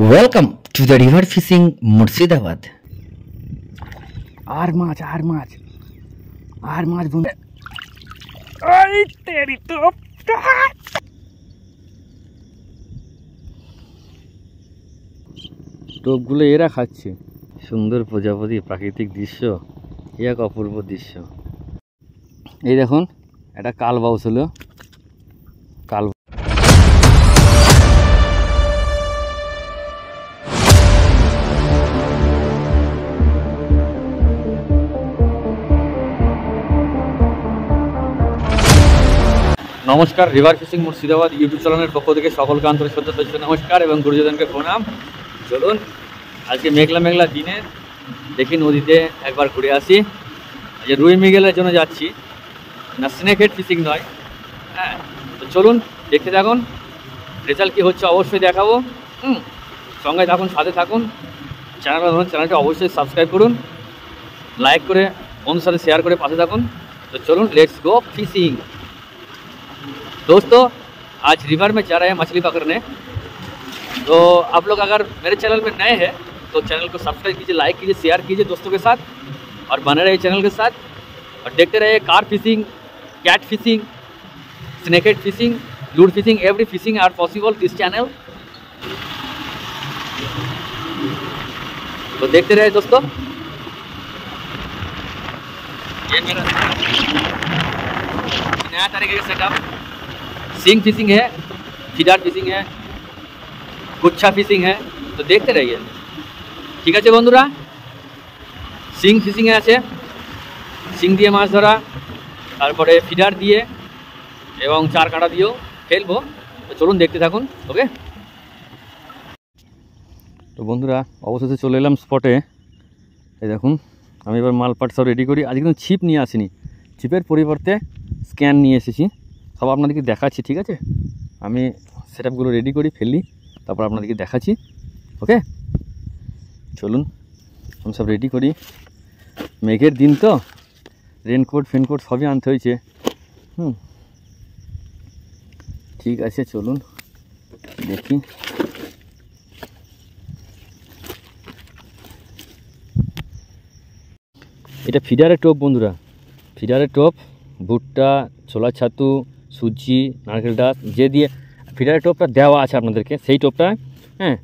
Welcome to the river fishing Murshidabad. আর মাছ বন্ধু। টোপগুলো এরা খাচ্ছে। সুন্দর প্রজাপতি, প্রাকৃতিক দৃশ্য, এক অপূর্ব দৃশ্য। এই দেখুন, একটা কালবাউস হলো। নমস্কার, রিভার ফিশিং মুর্শিদাবাদ ইউটিউব চ্যানেলের পক্ষ থেকে সকলকে আন্তরিক শ্রদ্ধা নমস্কার এবং গুরুজনকে প্রণাম। চলুন আজকে মেঘলা দিনে দেখি নদীতে একবার ঘুরে আসি। আজ রুই মৃগেলের জন্য যাচ্ছি, না স্নেক হেড ফিশিং নয়। হ্যাঁ, তো চলুন দেখতে থাকুন, রেজাল্ট কী হচ্ছে অবশ্যই দেখাবো। সঙ্গে থাকুন, সাথে থাকুন। চ্যানেলটা অবশ্যই সাবস্ক্রাইব করুন, লাইক করে বন্ধুর সাথে শেয়ার করে পাশে থাকুন। तो चलून लेट्स गो फिशिंग। दोस्तों, आज रिवर में जा रहे हैं मछली पकड़ने। तो आप लोग अगर मेरे चैनल में नए हैं तो चैनल को सब्सक्राइब कीजिए, लाइक कीजिए, शेयर कीजिए दोस्तों के साथ और बने रहिए चैनल के साथ और देखते रहिए carp fishing, cat fishing, snakehead fishing, lure fishing, every fishing are possible this channel. तो देखते रहिए दोस्तों। ये मेरा नया तरीके का सेटअप, सिंग फिशिंग है, फीडर फिशिंग है, गुच्छा फिशिंग है। तो देखते रहिए, ठीक है बंधुरा। सिंग फिशिंग আছে, সিং দিয়ে মাছ ধরা, তারপরে ফিডার দিয়ে এবং চার কাঁটা দিয়েও ফেলবো। তো চলুন দেখতে থাকুন। ওকে, তো বন্ধুরা অবশেষে চলে এলাম স্পটে। এই দেখুন, আমি এবার মালপাট সব রেডি করি। আজকে কিন্তু ছিপ নিয়ে আসিনি, ছিপের পরিবর্তে স্ক্যান নিয়ে এসেছি। সব আপনাদেরকে দেখাচ্ছি, ঠিক আছে? আমি সেটআপগুলো রেডি করি, ফেলি, তারপর আপনাদেরকে দেখাচ্ছি। ওকে, চলুন আমি সব রেডি করি। মেঘের দিন তো রেনকোট ফেনকোট সবই আনতে হয়েছে। ঠিক আছে, চলুন দেখি। এটা ফিডারের টোপ বন্ধুরা, ফিডারের টোপ। ভুট্টা, ছোলা ছাতু, সুজি, নারকেল ডাস যে দিয়ে ফিডারের টোপটা দেওয়া আছে আপনাদেরকে, সেই টোপটা, হ্যাঁ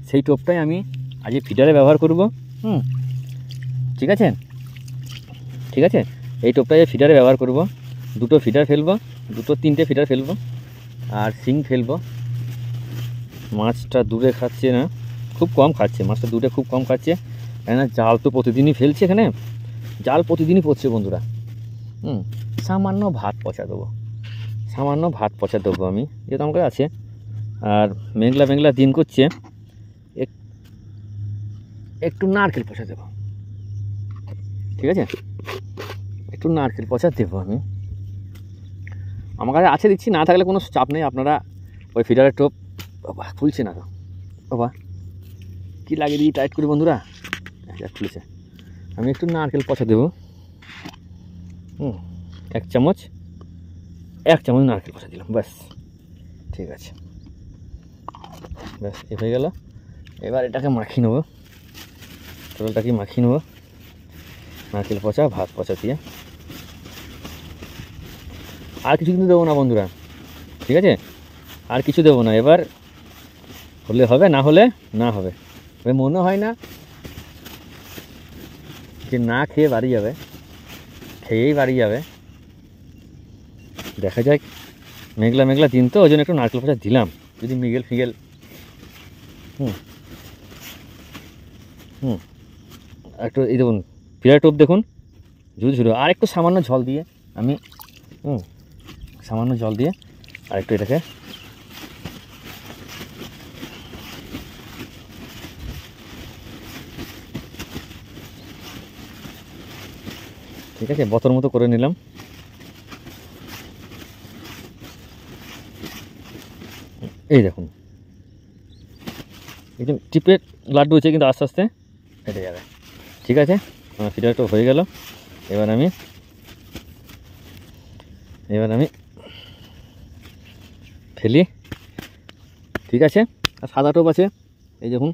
সেই টোপটাই আমি আজ ফিডারে ব্যবহার করব। ঠিক আছে, ঠিক আছে, এই টোপটাই ফিডারে ব্যবহার করব। দুটো ফিডার ফেলবো, তিনটে ফিডার ফেলবো আর সিং ফেলবো। মাছটা দূরে খাচ্ছে না, খুব কম খাচ্ছে মাছটা, দূরে খুব কম খাচ্ছে। কেননা জাল তো প্রতিদিনই ফেলছে, এখানে জাল প্রতিদিনই পড়ছে বন্ধুরা। সামান্য ভাত পচা দেবো, আমি, যেহেতু আমার কাছে আছে। আর মেঘলা দিন করছে, একটু নারকেল পচা দেবো। ঠিক আছে, একটু নারকেল পচা দেবো আমি। আমার কাছে আছে, দিচ্ছি, না থাকলে কোনো চাপ নেই। আপনারা ওই ফিডারের টোপ, বাবা খুলছে না তো, বাবা কী লাগিয়ে দিই টাইট করি বন্ধুরা, খুলেছে। আমি একটু নারকেল পচা দেবো। এক চামচ নারকেল পচা দিলাম, ব্যাস। ঠিক আছে, ব্যাস এ হয়ে গেল। এবার এটাকে মাখিয়ে নেবো, টোটালটাকে মাখিয়ে নেবো নারকেল পচা, ভাত পচা দিয়ে। আর কিছু কিন্তু দেবো না বন্ধুরা, ঠিক আছে? আর কিছু দেবো না। এবার হলে হবে, না হলে না হবে। মনে হয় না যে না খেয়ে বাড়ি যাবে, খেয়েই বাড়ি যাবে। দেখা যাক, মেঘলা দিন তো, ওই জন্য একটু নারকেল পচা দিলাম। যদি মৃগেল ফিগেল একটু এই দেখুন, ফিডার টোপ দেখুন ঝুরঝুরো। আর একটু সামান্য জল দিয়ে আমি আর একটু এটাকে ঠিক আছে বতর মতো করে নিলাম। এই দেখুন, একদম টিপের লাড্ডু হচ্ছে, কিন্তু আস্তে আস্তে ফেটে যাবে। ঠিক আছে, আমার ফিডারটা হয়ে গেল। এবার আমি ফেলি। ঠিক আছে, আর সাদা টোপ আছে, এই দেখুন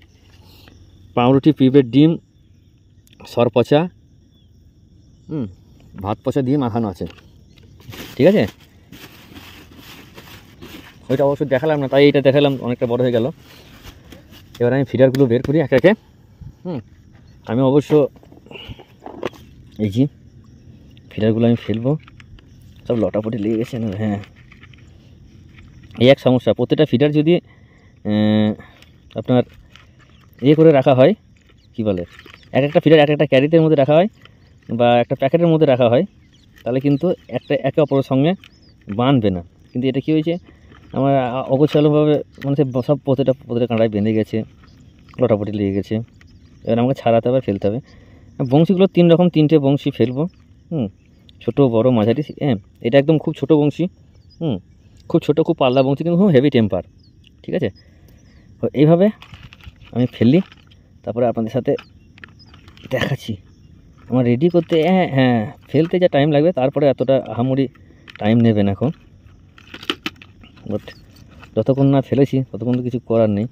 পাউরুটি, পিঁপড়ের ডিম, সর পচা, ভাত পচা দিয়ে মাখানো আছে, ঠিক আছে। ওইটা অবশ্য দেখালাম না, তাই এইটা দেখালাম, অনেকটা বড় হয়ে গেল। এবার আমি ফিডারগুলো বের করি একে একে। আমি অবশ্য এই যে ফিডারগুলো আমি ফেলবো, সব লটাপটি লেগে গেছে না। হ্যাঁ, এই এক সমস্যা, প্রত্যেকটা ফিডার যদি আপনার করে রাখা হয়, কি বলে, এক একটা ফিডার এক একটা ক্যারিতের মধ্যে রাখা হয় বা একটা প্যাকেটের মধ্যে রাখা হয়, তাহলে কিন্তু একটা একে অপরের সঙ্গে বাঁধবে না। কিন্তু এটা কী হয়েছে, আমার অগোছালোভাবে মানে সব প্রত্যেকটা কাঁটায় বেঁধে গেছে, লটাপটি লেগে গেছে। এবার আমাকে ছাড়াতে হবে, ফেলতে হবে। বংশীগুলো 3 রকম, 3টে বংশী ফেলবো। ছোটো, বড়, মাঝারি। এটা একদম খুব ছোটো বংশী, খুব ছোটো, খুব পাল্লা বংশী, কিন্তু খুব হেভি টেম্পার, ঠিক আছে। এইভাবে আমি ফেললি, তারপরে আপনাদের সাথে দেখাচ্ছি। আমার রেডি করতে হ্যাঁ ফেলতে যা টাইম লাগবে, তারপরে এতটা আহামরি টাইম নেবে না এখন। বাট যতক্ষণ না ফেলেছি ততক্ষণ তো কিছু করার নেই।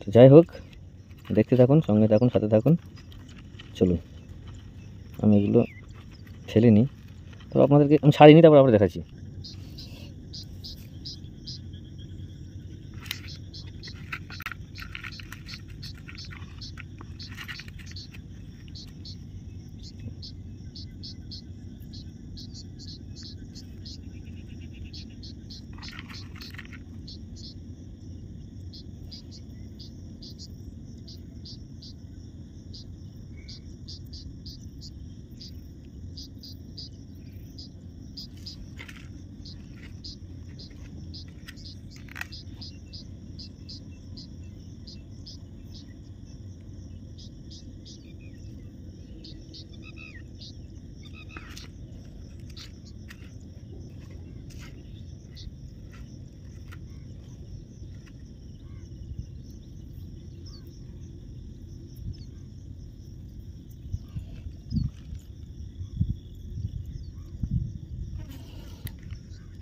তো যাই হোক, দেখতে থাকুন, সঙ্গে থাকুন, সাথে থাকুন। চলুন, আমি এগুলো ফেলে নিই, তারপর আপনাদেরকে আমি ছাড়িয়ে নিই, তারপর আবার দেখাচ্ছি।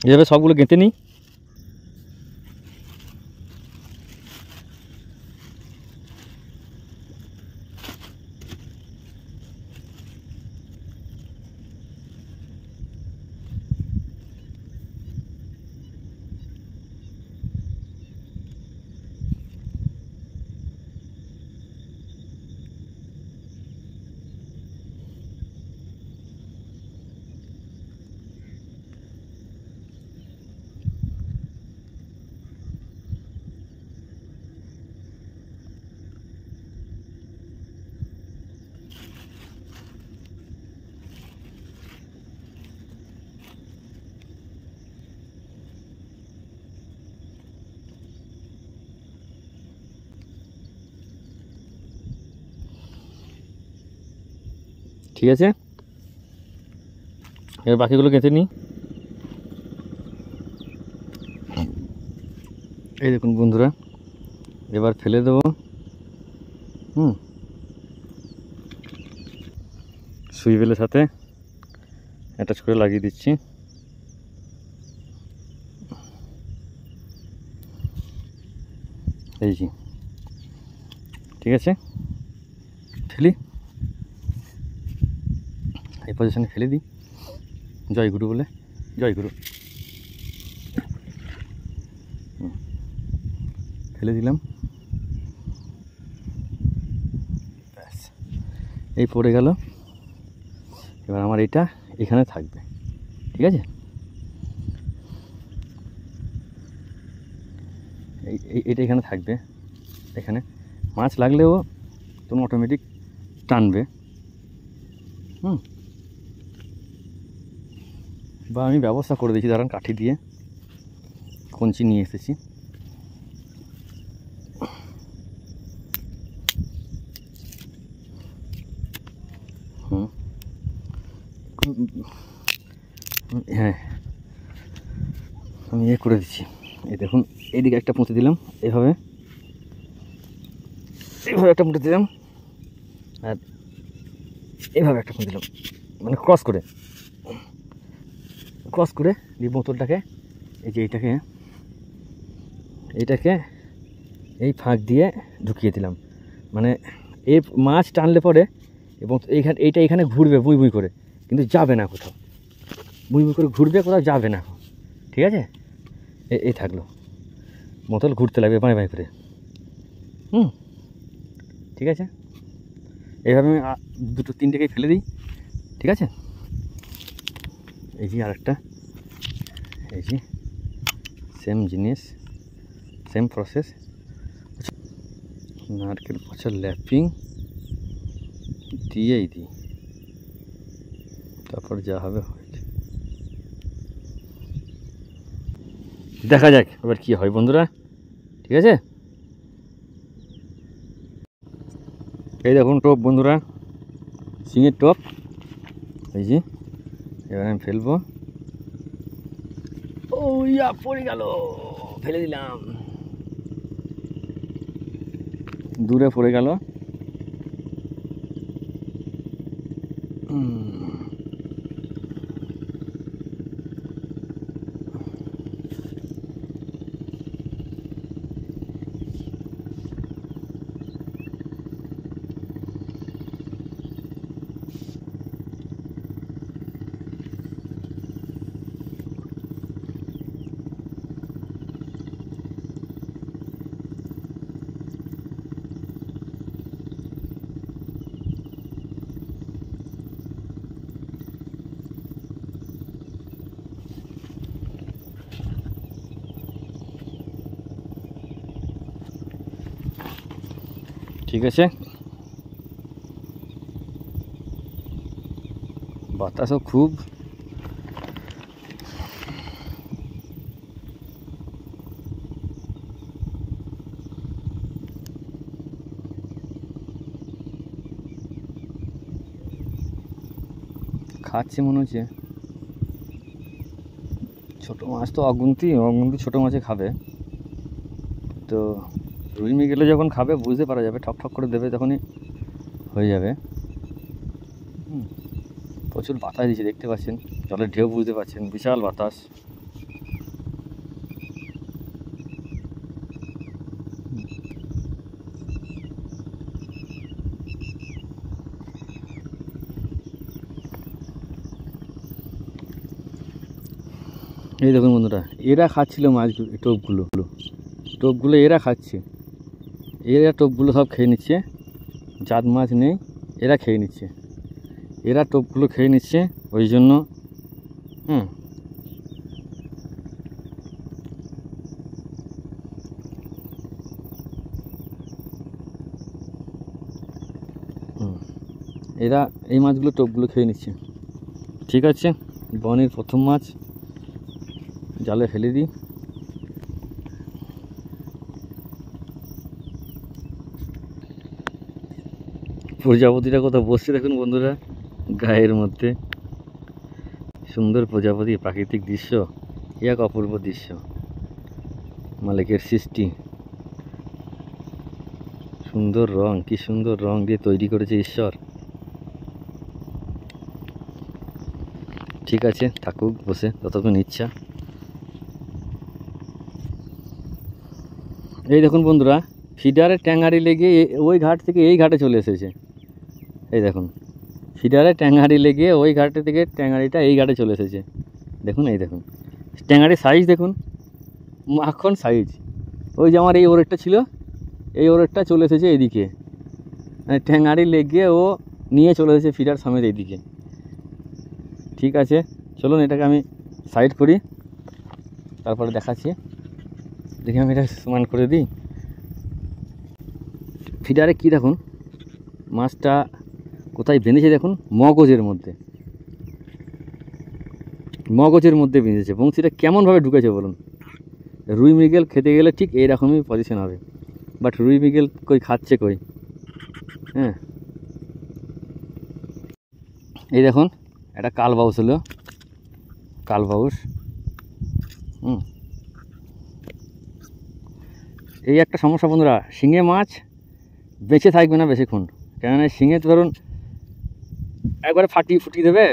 এভাবে সবগুলো গেঁথে নিই। ঠিক আছে, এবার বাকিগুলো গেঁথে নিই। এই দেখুন বন্ধুরা, এবার ফেলে দেবো। সুই বেলের সাথে অ্যাটাচ করে লাগিয়ে দিচ্ছি। এই যে, ঠিক আছে, ফেলি, এই পজিশনে ফেলে দিই। জয় গুরু বলে, জয় গুরু, ফেলে দিলাম। ব্যাস, এই পড়ে গেল। এবার আমার এটা এখানে থাকবে, ঠিক আছে। এইটা এখানে থাকবে, এখানে মাছ লাগলেও তুমি অটোমেটিক টানবে। বা আমি ব্যবস্থা করে দিয়েছি, দাঁড়ান, কাঠি দিয়ে কঞ্চি নিয়ে এসেছি। হ্যাঁ, আমি করে দিচ্ছি। এই দেখুন, এইদিকে একটা পুঁতে দিলাম, এইভাবে একটা পুঁতে দিলাম, আর এইভাবে একটা পুঁতে দিলাম, মানে ক্রস করে দিয়ে বোতলটাকে, এই যে এইটাকে এই ফাঁক দিয়ে ঢুকিয়ে দিলাম, মানে এই মাছ টানলে পরে এবং এইটা এখানে ঘুরবে বুই বুই করে, কিন্তু যাবে না কোথাও, বুই বুই করে ঘুরবে, কোথাও যাবে না। ঠিক আছে, এই থাকলো, বোতল ঘুরতে লাগবে বাঁই বাঁই করে। ঠিক আছে, এইভাবে আমি 2-3টেকে ফেলে দিই। ঠিক আছে, এই যে আরেকটা, এই যে সেম জিনিস, সেম প্রসেস। নারকেল পচার ল্যাপিং দিয়েই দিই, তারপর যা হবে হয়েছে। দেখা যাক এবার কি হয় বন্ধুরা। ঠিক আছে, এই দেখুন টোপ বন্ধুরা, শিঙের টোপ, এই যে এবার আমি ফেলবো। ও ইয়া, পড়ে গেল, ফেলে দিলাম, দূরে পড়ে গেল। ঠিক আছে, বাতাসও খুব, খাচ্ছে মনে হচ্ছে। ছোটো মাছ তো অগুন্তি ছোটো মাছে খাবে, তো রুই মৃগেলে যখন খাবে বুঝতে পারা যাবে, ঠক ঠক করে দেবে, তখনই হয়ে যাবে। প্রচুর বাতাস দিচ্ছে, দেখতে পাচ্ছেন, জলের ঢেউ বুঝতে পারছেন, বিশাল বাতাস। এই দেখুন বন্ধুরা, এরা খাচ্ছিল মাছগুলো, টোপগুলো এরা খাচ্ছে, এরা টোপগুলো সব খেয়ে নিচ্ছে, জাত মাছ নেই, এরা খেয়ে নিচ্ছে, এরা টোপগুলো খেয়ে নিচ্ছে, ওই জন্য এরা এই মাছগুলো টোপগুলো খেয়ে নিচ্ছে। ঠিক আছে, বনের প্রথম মাছ জালে ফেলে দিই। প্রজাপতিটা কোথাও বসছে দেখুন বন্ধুরা, গায়ের মধ্যে সুন্দর প্রজাপতি, প্রাকৃতিক দৃশ্য, এক অপূর্ব দৃশ্য, মালিকের সৃষ্টি, সুন্দর রং, কি সুন্দর রং দিয়ে তৈরি করেছে ঈশ্বর। ঠিক আছে, থাকুক বসে যতক্ষণ ইচ্ছা। এই দেখুন বন্ধুরা, ফিডারে ট্যাঙারি লেগে ওই ঘাট থেকে এই ঘাটে চলে এসেছে। এই দেখুন, ফিডারে ট্যাঙারি লেগে ওই ঘাটে থেকে ট্যাঙারিটা এই ঘাটে চলে এসেছে। দেখুন, এই দেখুন ট্যাঙারির সাইজ দেখুন, মাখন সাইজ। ওই যে আমার এই ওরেটটা ছিল, এই ওরেটটা চলে এসেছে এইদিকে, মানে ট্যাঙারি লেগে ও নিয়ে চলে এসেছে ফিডার সমেত এইদিকে। ঠিক আছে, চলুন এটাকে আমি সাইড করি, তারপরে দেখাচ্ছি। দেখি আমি এটা সমান করে দিই। ফিডারে কি দেখুন, মাছটা কোথায় বেঁধেছে দেখুন, মগজের মধ্যে, মগজের মধ্যে বেঁধেছে। বংশীটা কেমনভাবে ঢুকেছে বলুন। রুই মৃগেল খেতে গেলে ঠিক এইরকমই পজিশন হবে, বাট রুই মৃগেল কই খাচ্ছে কই। হ্যাঁ, এই দেখুন একটা কালবাউস হলো, কালবাউস। এই একটা সমস্যা বন্ধুরা, শিঙে মাছ বেঁচে থাকবে না বেশিক্ষণ, কেননা শিঙে তো ধরুন একবারে ফুটিয়ে দেবে।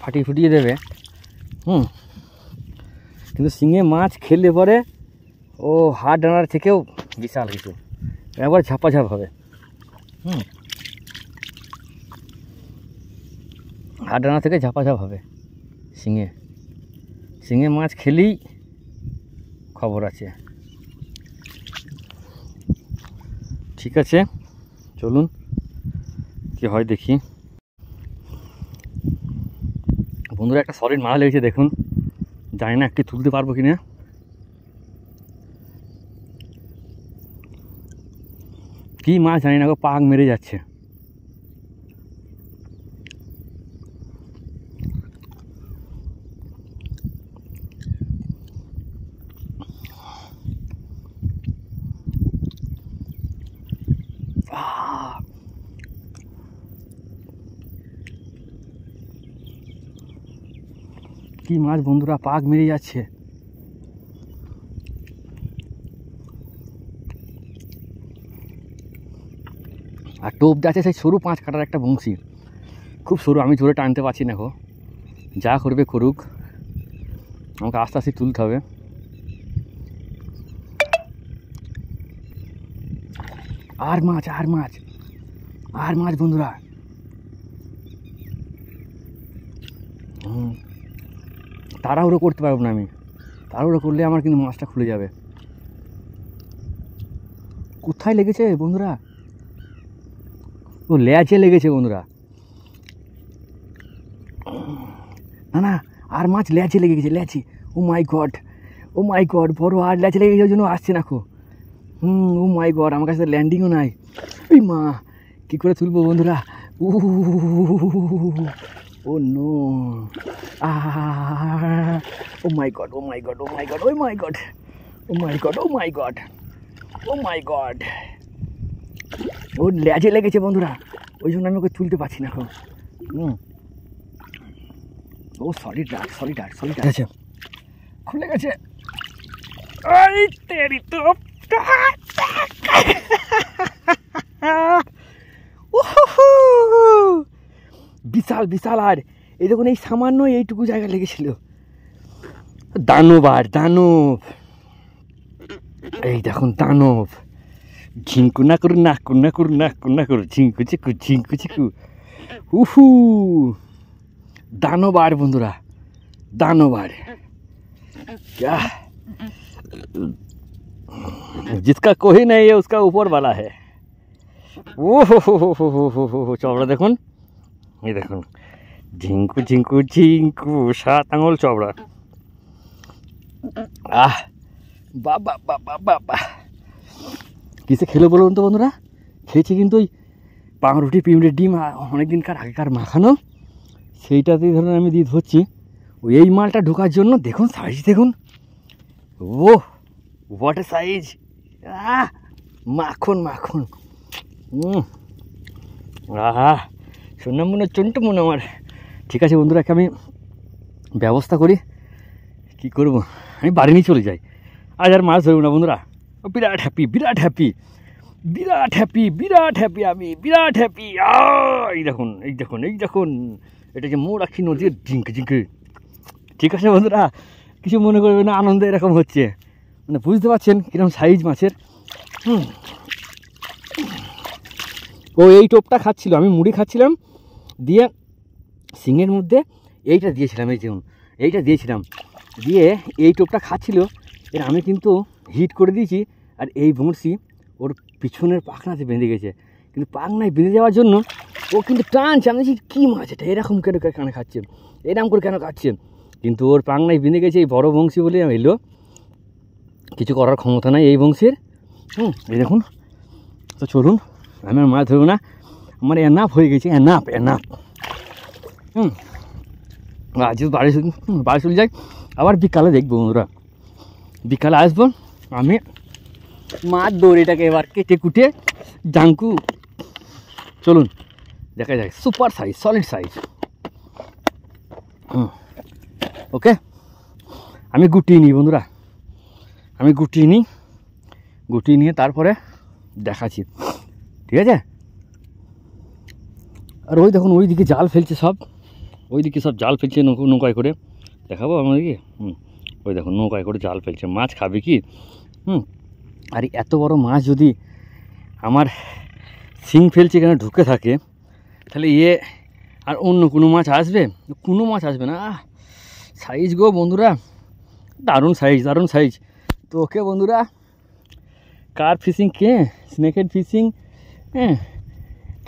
ফাটিয়ে ফুটিয়ে দেবে। কিন্তু শিঙে মাছ খেলে পরে ও হাড় ডানার থেকেও বিশাল কিছু, একবার ঝাপাঝাপ হবে। হাড় ডানা থেকে ঝাপাঝাপ হবে শিঙে মাছ খেলেই খবর আছে। ঠিক আছে, চলুন কি হয় দেখি। বন্ধুরা একটা সলিড মাছ লেগেছে, দেখুন। জানি না একটু তুলতে পারবো কিনা। কি মাছ জানি না গো, পাক মেরে যাচ্ছে। কি মাছ বন্ধুরা, পাক মেরে যাচ্ছে। আর টোপ যাচ্ছে সেই সরু 5 কাটার একটা বংশী, খুব সরু। আমি জোরে টানতে পারছি না গো, যা করবে করুক, আমাকে আস্তে আস্তে তুলতে হবে। আর মাছ বন্ধুরা। তাড়াহুড়ো করতে পারবো না আমি, তাড়াহুড়ো করলে আমার কিন্তু মাছটা খুলে যাবে। কোথায় লেগেছে বন্ধুরা? ও ল্যাচে লেগেছে বন্ধুরা। না, আর মাছ ল্যাচে লেগে গেছে, ল্যাচে। ও মাই গড, বড় আর ল্যাচে লেগে গেছে জন্য আসছে না খো। ও মাই গড, আমার কাছে ল্যান্ডিংও নাই। ওই মা, কী করে তুলবো বন্ধুরা? ও নো, ও মাই গড, ও ল্যাজে লেগেছে বন্ধুরা, ওই জন্য আমি ওকে তুলতে পারছি না এখন। ও সলিড আছে, খুলে গেছে। বিশাল। আর এই দেখুন, এই সামান্য এইটুকু জায়গা লেগেছিল। দানব, এই দেখুন দানব। ঝিঙ্কু না করু ঝিঙ্কু চিকু। দানব আর বন্ধুরা, क्या जिसका कोई नहीं है उसका ऊपर वाला है। ও হো চবড়া দেখুন, এই দেখুন, ঝিঙ্কু 7 আঙুল চবড়া। বাবা কিসে খেলো বলুন তো বন্ধুরা? খেয়েছি কিন্তু ওই পাউরুটি পিমড়ের ডিম অনেকদিনকার আগেকার মাখানো, সেইটাতেই ধরুন আমি দিয়ে ধরছি ওই এই মালটা ঢোকার জন্য। দেখুন সাইজ, দেখুন, ও হোয়াট এ সাইজ! মাখন। সোনাম মনে চন্টু মনে আমার। ঠিক আছে বন্ধুরাকে আমি ব্যবস্থা করি, কি করব, আমি বাড়ি নিয়ে চলে যাই। আজ আর মাছ ধরব না বন্ধুরা। বিরাট হ্যাপি আমি, বিরাট হ্যাপি। এই দেখুন, এটা যে মোরাক্ষী নদীর ঝিঙ্কে। ঠিক আছে বন্ধুরা, কিছু মনে করবে না, আনন্দ এরকম হচ্ছে, মানে বুঝতে পারছেন কিরকম সাইজ মাছের। ও এই টোপটা খাচ্ছিল, আমি মুড়ি খাচ্ছিলাম, দিয়ে শিঙের মধ্যে এইটা দিয়েছিলাম, এইটা দিয়েছিলাম, দিয়ে এই টোপটা খাচ্ছিল। এর আমি কিন্তু হিট করে দিয়েছি, আর এই বঁড়শি ওর পিছনের পাখনাতে বেঁধে গেছে, কিন্তু পাখনায় বেঁধে যাওয়ার জন্য ও কিন্তু টানছে। আমি দেখছি কী মাছ এটা, এরকম কেন খাচ্ছে, এরকম করে কেন খাচ্ছে, কিন্তু ওর পাখনায় বেঁধে গেছে। এই বড় বংশী বলে এলো, কিছু করার ক্ষমতা নাই এই বংশীর। এই দেখুন, তো চলুন, আমি আর মাছ ধরবো না, আমার এনাফ হয়ে গেছে, এনাফ। আজ বাড়ি চলে যাই, আবার বিকালে দেখবো বন্ধুরা, বিকালে আসবো আমি মাছ দড়িটাকে এবার কেটে কুটে জাঙ্কু। চলুন দেখা যায়, সুপার সাইজ, সলিড সাইজ। ওকে, আমি গুটিয়ে নিই বন্ধুরা, গুটিয়ে নিয়ে তারপরে দেখাচ্ছি, ঠিক আছে? আর ওই দেখুন, ওই দিকে জাল ফেলছে সব, ওইদিকে সব জাল ফেলছে নৌকায় করে, দেখাবো আমাদেরকে। ওই দেখো নৌকায় করে জাল ফেলছে, মাছ খাবে কি? আর এত বড় মাছ যদি আমার শিং ফেলছে এখানে ঢুকে থাকে, তাহলে আর অন্য কোনো মাছ আসবে? কোনো মাছ আসবে না। সাইজ গো বন্ধুরা, দারুণ সাইজ, দারুণ সাইজ। তো ওকে বন্ধুরা, कार फिशिंग के स्नेकेड फिशिंग,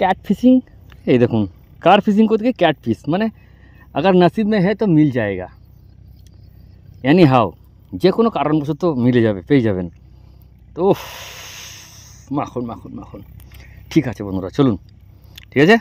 कैट फिशिंग, ये देखो कार फिशिंग को देखिए कैट फिश, माने अगर नसीब में है तो मिल जाएगा, यानी हाउ जे कोनो कारणवश तो मिले जाबे, पेয়ে যাবেন। তো মাখন মাখন মাখন। ঠিক আছে বন্ধুরা, চলুন, ঠিক আছে।